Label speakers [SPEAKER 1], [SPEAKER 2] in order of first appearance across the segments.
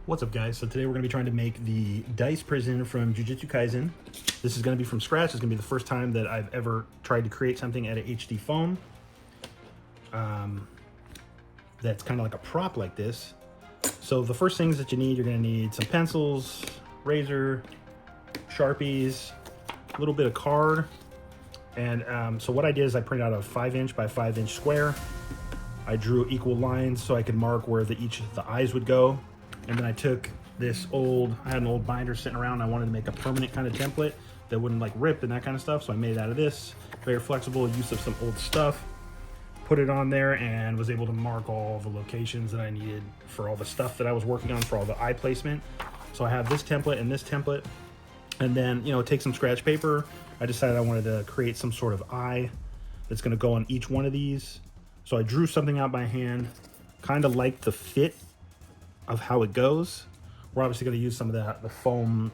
[SPEAKER 1] What's up, guys? So today we're going to be trying to make the dice prison from Jujutsu Kaisen. This is going to be from scratch. It's going to be the first time that I've ever tried to create something out of HD foam. That's kind of like a prop like this. So the first things that you need, you're going to need some pencils, razor, Sharpies, a little bit of card. And so what I did is I printed out a 5" by 5" square. I drew equal lines so I could mark where each of the eyes would go. And then I took this I had an old binder sitting around. I wanted to make a permanent kind of template that wouldn't like rip and that kind of stuff. So I made it out of this, very flexible use of some old stuff, put it on there and was able to mark all the locations that I needed for all the stuff that I was working on for all the eye placement. So I have this template and this template, and then, you know, take some scratch paper. I decided I wanted to create some sort of eye that's going to go on each one of these. So I drew something out by hand, kind of like the fit of how it goes. We're obviously going to use some of the foam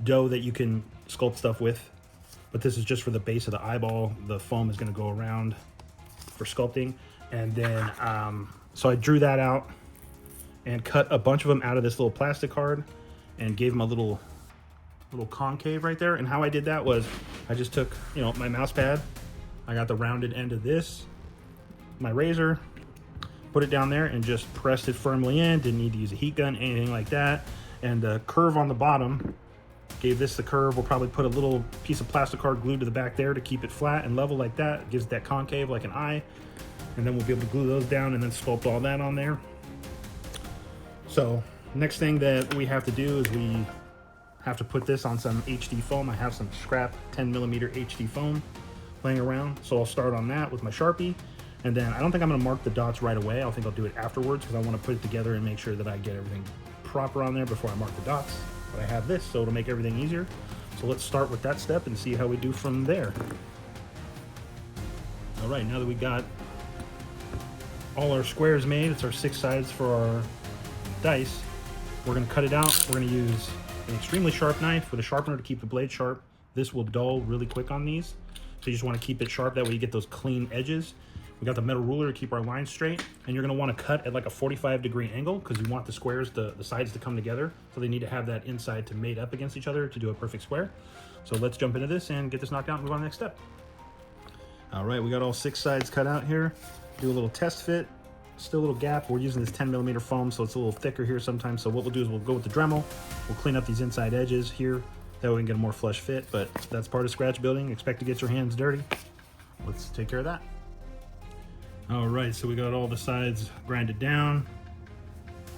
[SPEAKER 1] dough that you can sculpt stuff with, but this is just for the base of the eyeball. The foam is going to go around for sculpting. And then so I drew that out and cut a bunch of them out of this little plastic card and gave them a little concave right there. And how I did that was I just took, you know, my mouse pad, I got the rounded end of this, my razor, put it down there and just pressed it firmly in. Didn't need to use a heat gun, anything like that. And the curve on the bottom gave this the curve. We'll probably put a little piece of plastic card glued to the back there to keep it flat and level like that. It gives that concave like an eye. And then we'll be able to glue those down and then sculpt all that on there. So next thing that we have to do is we have to put this on some HD foam. I have some scrap 10mm HD foam laying around. So I'll start on that with my Sharpie. And then I don't think I'm gonna mark the dots right away. I think I'll do it afterwards because I wanna put it together and make sure that I get everything proper on there before I mark the dots. But I have this, so it'll make everything easier. So let's start with that step and see how we do from there. All right, now that we got all our squares made, it's our 6 sides for our dice. We're gonna cut it out. We're gonna use an extremely sharp knife with a sharpener to keep the blade sharp. This will dull really quick on these. So you just wanna keep it sharp, that way you get those clean edges. We got the metal ruler to keep our lines straight, and you're gonna wanna cut at like a 45-degree angle because you want the squares, the sides to come together. So they need to have that inside to mate up against each other to do a perfect square. So let's jump into this and get this knocked out and move on to the next step. All right, we got all 6 sides cut out here. Do a little test fit, still a litll gap. We're using this 10mm foam, so it's a little thicker here sometimes. So what we'll do is we'll go with the Dremel. We'll clean up these inside edges here. That way we can get a more flush fit, but that's part of scratch building. Expect to get your hands dirty. Let's take care of that. All right, so we got all the sides grinded down.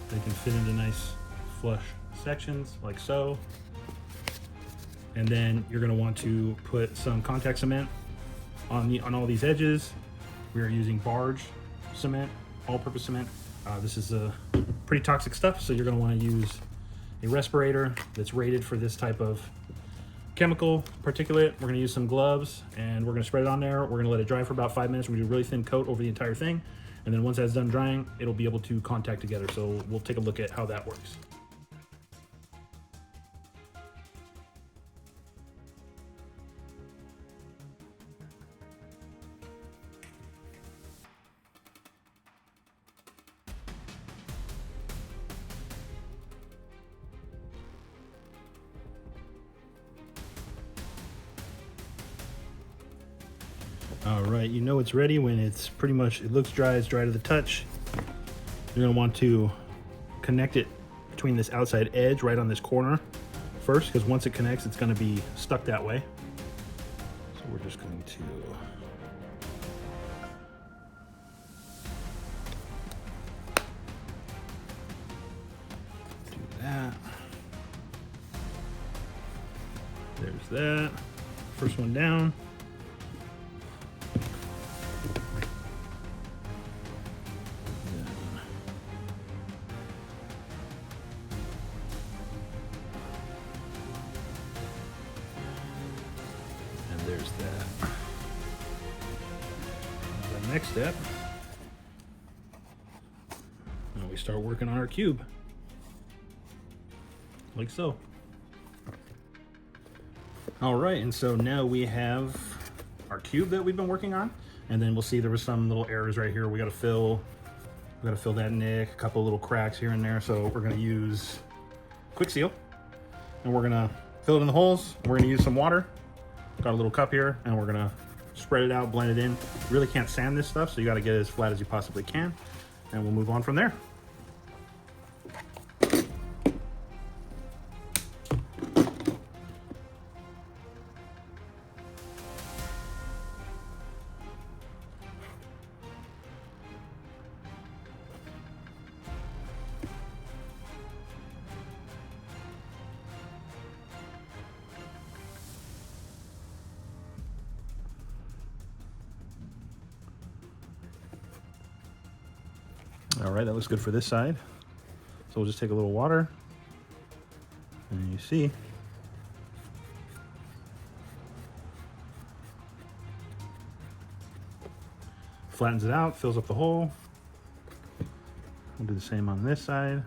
[SPEAKER 1] They can fit into nice flush sections like so. And then you're gonna want to put some contact cement on all these edges. We are using barge cement, all-purpose cement. This is a pretty toxic stuff, so you're gonna wanna use a respirator that's rated for this type of chemical particulate. We're gonna use some gloves and we're gonna spread it on there. We're gonna let it dry for about 5 minutes. We're gonna do a really thin coat over the entire thing. And then once that's done drying, it'll be able to contact together. So we'll take a look at how that works. All right, you know it's ready when it's pretty much, it looks dry, it's dry to the touch. You're gonna want to connect it between this outside edge right on this corner first, because once it connects, it's gonna be stuck that way. So we're just going to do that. There's that, first one down. There's that. The next step, now we start working on our cube, like so. All right, and so now we have our cube that we've been working on, and then we'll see there was some little errors right here. We got to fill We gotta fill that nick, a couple little cracks here and there. So we're gonna use quick seal, and we're gonna fill it in the holes. We're gonna use some water. Got a little cup here, and we're gonna spread it out, blend it in. You really can't sand this stuff, so you gotta get it as flat as you possibly can, and we'll move on from there. All right, that looks good for this side. So we'll just take a little water, and you see, flattens it out, fills up the hole. We'll do the same on this side.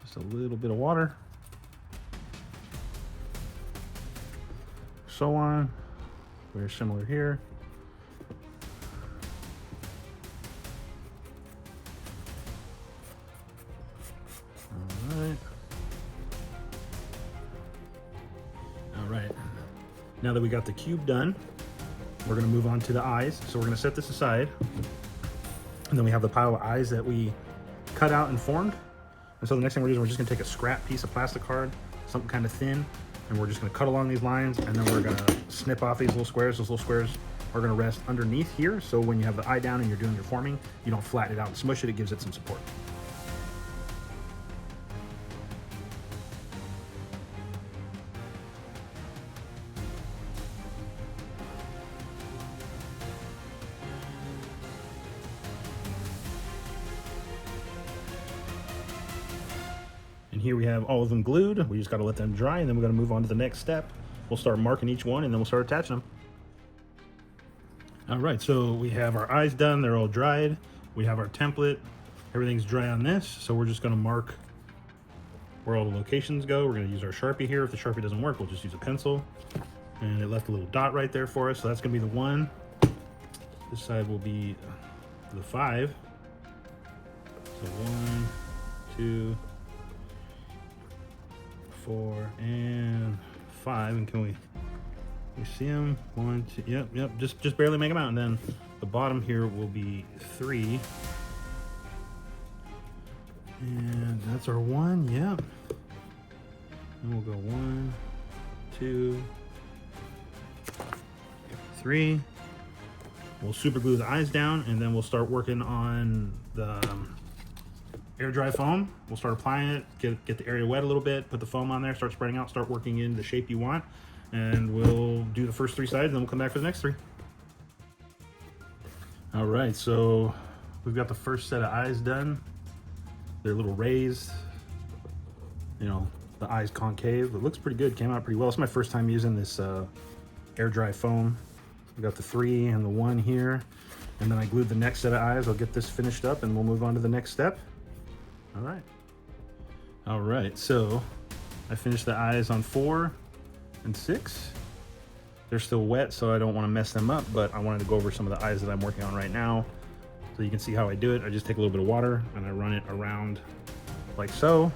[SPEAKER 1] Just a little bit of water. So on, very similar here. All right, now that we got the cube done, we're gonna move on to the eyes. So we're gonna set this aside, and then we have the pile of eyes that we cut out and formed. And so the next thing we're doing, we're just gonna take a scrap piece of plastic card, something kind of thin, and we're just gonna cut along these lines, and then we're gonna snip off these little squares. Those little squares are gonna rest underneath here, so when you have the eye down and you're doing your forming, you don't flatten it out and smush it, it gives it some support. And here we have all of them glued. We just got to let them dry, and then we're going to move on to the next step. We'll start marking each one, and then we'll start attaching them. All right, so we have our eyes done. They're all dried. We have our template. Everything's dry on this, so we're just going to mark where all the locations go. We're going to use our Sharpie here. If the Sharpie doesn't work, we'll just use a pencil. And it left a little dot right there for us, so that's going to be the 1. This side will be the 5. So 1, 2, 4, and 5. And can we see them? 1, 2, yep, just barely make them out. And then the bottom here will be 3, and that's our 1. Yep. And we'll go 1, 2, 3. We'll super glue the eyes down, and then we'll start working on the air dry foam. We'll start applying it, get the area wet a little bit, put the foam on there, start spreading out, start working in the shape you want, and we'll do the first 3 sides, and then we'll come back for the next 3. All right, so we've got the first set of eyes done. They're a little raised, you know, the eyes concave. It looks pretty good, came out pretty well. It's my first time using this air dry foam. We got the 3 and the 1 here, and then I glued the next set of eyes. I'll get this finished up, and we'll move on to the next step. All right, so I finished the eyes on 4 and 6. They're still wet, so I don't want to mess them up, but I wanted to go over some of the eyes that I'm working on right now so you can see how I do it. I just take a little bit of water and I run it around like so,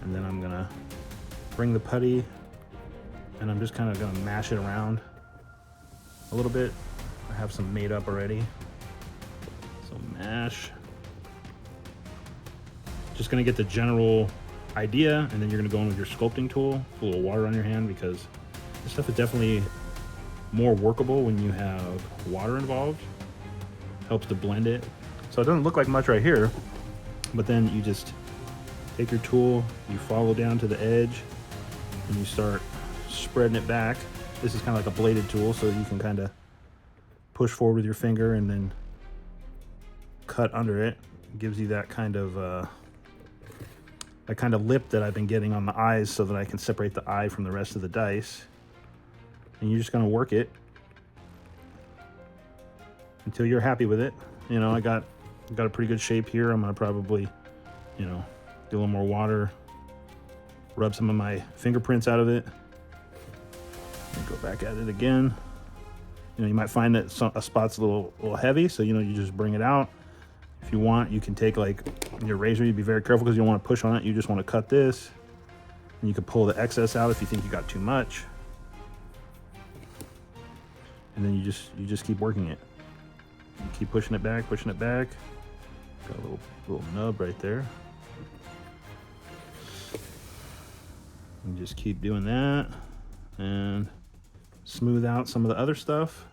[SPEAKER 1] and then I'm gonna bring the putty and I'm just kind of gonna mash it around a little bit. I have some made up already, so mash. Just gonna get the general idea, and then you're gonna go in with your sculpting tool, put a little water on your hand, because this stuff is definitely more workable when you have water involved. Helps to blend it. So it doesn't look like much right here, but then you just take your tool, you follow down to the edge, and you start spreading it back. This is kind of like a bladed tool, so you can kind of push forward with your finger and then cut under it. It gives you that kind of lip that I've been getting on the eyes, so that I can separate the eye from the rest of the dice. And you're just gonna work it until you're happy with it. You know, I got a pretty good shape here. I'm gonna probably, you know, get a little more water, rub some of my fingerprints out of it, and go back at it again. You know, you might find that a spot's a little heavy, so you know, you just bring it out. If you want, you can take like your razor. You'd be very careful because you don't want to push on it. You just want to cut this, and you can pull the excess out if you think you got too much. And then you just keep working it. You keep pushing it back, pushing it back. Got a little nub right there. And just keep doing that and smooth out some of the other stuff.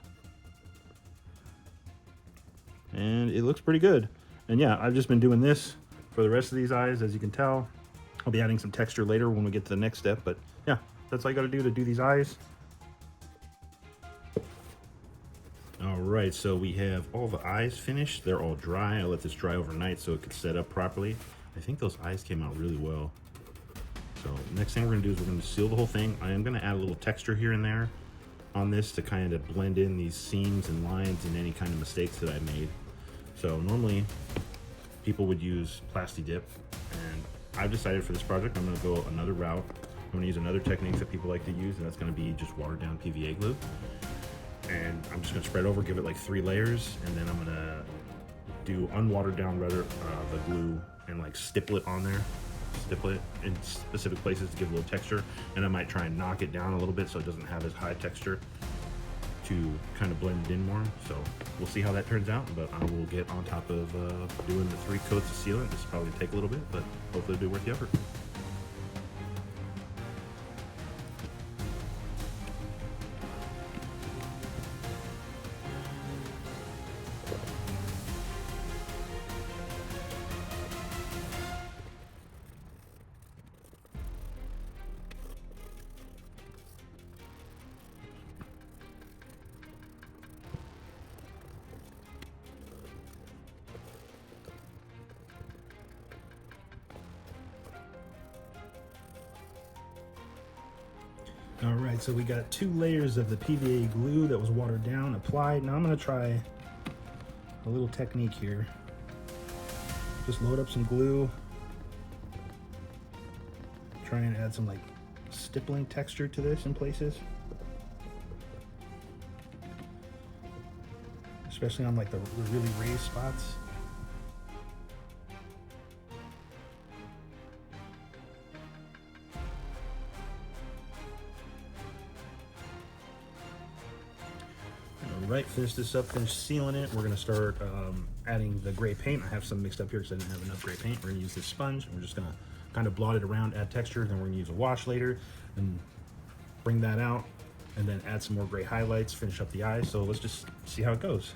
[SPEAKER 1] And it looks pretty good. And yeah, I've just been doing this for the rest of these eyes. As you can tell, I'll be adding some texture later when we get to the next step, but yeah, that's all you got to do these eyes. All right, so we have all the eyes finished. They're all dry. I let this dry overnight so it could set up properly. I think those eyes came out really well. So next thing we're gonna do is we're gonna seal the whole thing. I am gonna add a little texture here and there on this to kind of blend in these seams and lines and any kind of mistakes that I made. So normally people would use Plasti Dip, and I've decided for this project I'm gonna go another route. I'm gonna use another technique that people like to use, and that's gonna be just watered down PVA glue. And I'm just gonna spread over, give it like 3 layers, and then I'm gonna do unwatered down the glue and like stipple it on there. Stipple it in specific places to give a little texture, and I might try and knock it down a little bit so it doesn't have as high texture to kind of blend it in more. So we'll see how that turns out, but I will get on top of doing the 3 coats of sealant. This will probably take a little bit, but hopefully it'll be worth the effort. All right, so we got 2 layers of the PVA glue that was watered down, applied. Now I'm gonna try a little technique here. Just load up some glue. Try and add some like stippling texture to this in places. Especially on like the really raised spots. Right, finish this up, finish sealing it. We're gonna start adding the gray paint. I have some mixed up here because I didn't have enough gray paint. We're gonna use this sponge, and we're just gonna kind of blot it around, add texture. Then we're gonna use a wash later and bring that out, and then add some more gray highlights, finish up the eyes. So let's just see how it goes.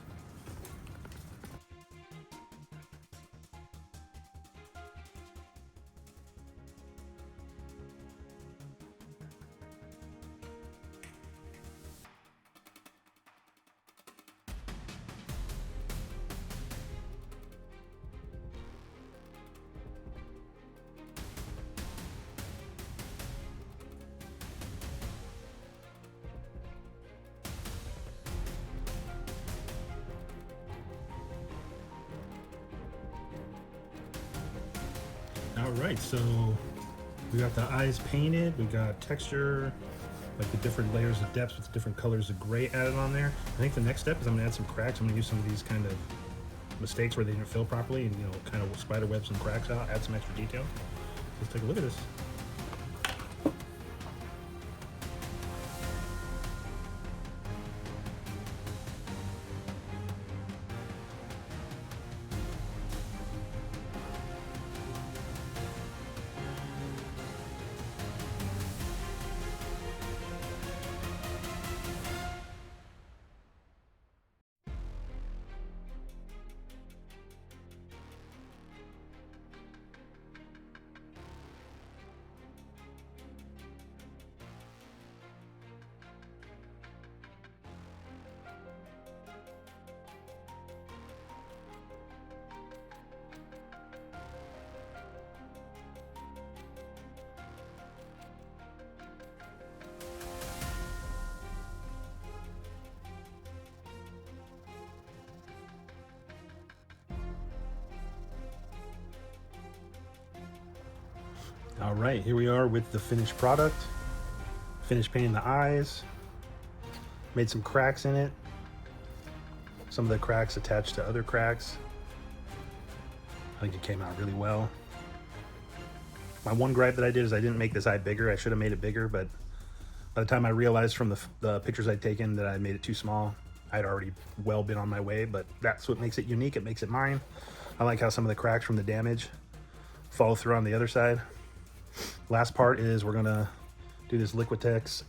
[SPEAKER 1] All right, so we got the eyes painted, we got texture, like the different layers of depths with different colors of gray added on there. I think the next step is I'm gonna add some cracks. I'm gonna use some of these kind of mistakes where they didn't fill properly and, you know, kind of spider web some cracks out, add some extra detail. Let's take a look at this. All right, here we are with the finished product. Finished painting the eyes. Made some cracks in it. some of the cracks attached to other cracks. I think it came out really well. My one gripe that I did is I didn't make this eye bigger. I should have made it bigger, but by the time I realized from the pictures I'd taken that I made it too small, I'd already well been on my way, but that's what makes it unique. It makes it mine. I like how some of the cracks from the damage follow through on the other side. Last part is we're gonna do this Liquitex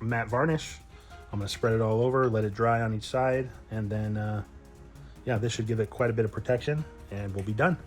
[SPEAKER 1] matte varnish. I'm gonna spread it all over, let it dry on each side, and then yeah, this should give it quite a bit of protection, and we'll be done.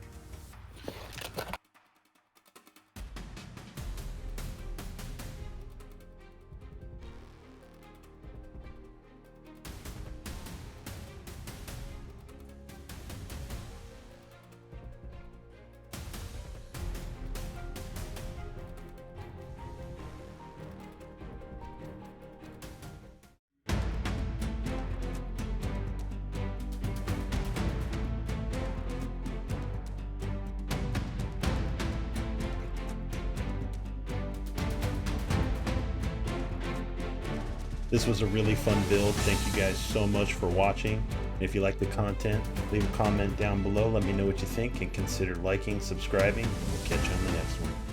[SPEAKER 1] This was a really fun build. Thank you guys so much for watching. If you like the content, leave a comment down below. Let me know what you think and consider liking, subscribing. We'll catch you on the next one.